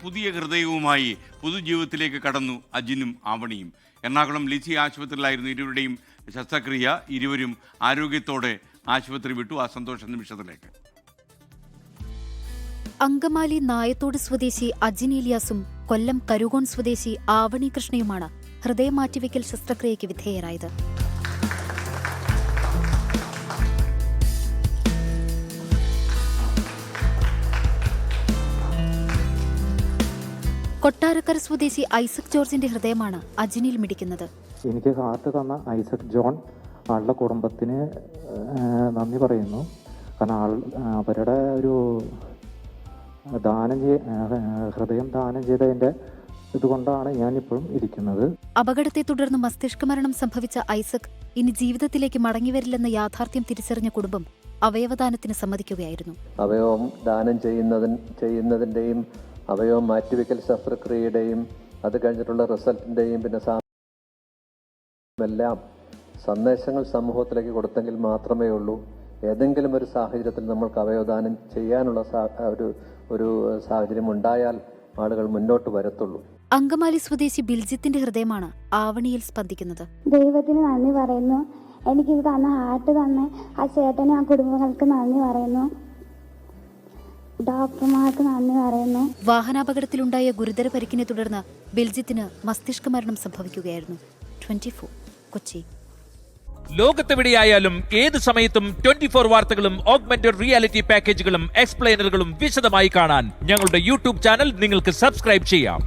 പുതിയ ഹൃദയവുമായി പൊതുജീവിതത്തിലേക്ക് കടന്നു അജിനും ആവണിയും. എറണാകുളം ലിസി ആശുപത്രിയിലായിരുന്നു ഇരുവരുടെയും ശസ്ത്രക്രിയ. ഇരുവരും ആരോഗ്യത്തോടെ ആശുപത്രി വിട്ടു. ആ സന്തോഷ നിമിഷത്തിലേക്ക്. അങ്കമാലി നായത്തോട് സ്വദേശി അജിൻ ഇലിയാസും കൊല്ലം കരുകോൺ സ്വദേശി ആവണി കൃഷ്ണയുമാണ് ഹൃദയമാറ്റിവെക്കൽ ശസ്ത്രക്രിയയ്ക്ക് വിധേയരായത്. കൊട്ടാരക്കര സ്വദേശി ഐസക് ജോർജിന്റെ ഹൃദയമാണ് അജിനിൽ മിടിക്കുന്നത്. എനിക്ക് ഹാർട്ട് തന്ന ഐസക് ജോൺ ആളുടെ കുടുംബത്തിന് നന്ദി പറയുന്നു. കാരണം അവരുടെ ഒരു ഹൃദയം ദാനം ചെയ്തതിന്റെ ഇതുകൊണ്ടാണ് ഞാനിപ്പോഴും ഇരിക്കുന്നത്. അപകടത്തെ തുടർന്ന് മസ്തിഷ്ക മരണം സംഭവിച്ച ഐസക് ഇനി ജീവിതത്തിലേക്ക് മടങ്ങിവരില്ലെന്ന യാഥാർത്ഥ്യം തിരിച്ചറിഞ്ഞ കുടുംബം അവയവദാനത്തിന് സമ്മതിക്കുകയായിരുന്നു. അവയവം ദാനം ചെയ്യുന്നതിന്റെയും അവയവം മാറ്റിവെക്കൽ ശസ്ത്രക്രിയയുടെയും അത് കഴിഞ്ഞിട്ടുള്ള റിസൾട്ടിന്റെയും പിന്നെ എല്ലാം സന്ദേശങ്ങൾ സമൂഹത്തിലേക്ക് കൊടുത്തെങ്കിൽ മാത്രമേ ഉള്ളൂ ഏതെങ്കിലും ഒരു സാഹചര്യത്തിൽ നമ്മൾക്ക് അവയവദാനം ചെയ്യാനുള്ള ഒരു സാഹചര്യം ഉണ്ടായാൽ ആളുകൾ മുന്നോട്ട് വരത്തുള്ളൂ. അങ്കമാലി സ്വദേശി ബിൽജിത്തിന്റെ ഹൃദയമാണ് ആവണിയിൽ സ്പന്ദിക്കുന്നത്. ദൈവത്തിന് നന്ദി പറയുന്നു. എനിക്കിത് തന്ന ഹാർട്ട് തന്ന ആ ചേട്ടനും ആ കുടുംബങ്ങൾക്ക് നന്ദി പറയുന്നു. ഡോക്ടർമാർക്ക് നന്ദി പറയുന്നു. വാഹനാപകടത്തിലുണ്ടായ ഗുരുതര പരിക്കിനെ തുടർന്ന് ബിൽജിത്തിന് മസ്തിഷ്ക മരണം സംഭവിക്കുകയായിരുന്നു. 24 കൊച്ചി. ലോകത്തെവിടെയായാലും ഏത് സമയത്തും 24 വാർത്തകളും ഓഗ്മെന്റഡ് റിയാലിറ്റി പാക്കേജുകളും എക്സ്പ്ലെയിനറുകളും വിശദമായി കാണാൻ ഞങ്ങളുടെ യൂട്യൂബ് ചാനൽ നിങ്ങൾക്ക് സബ്സ്ക്രൈബ് ചെയ്യാം.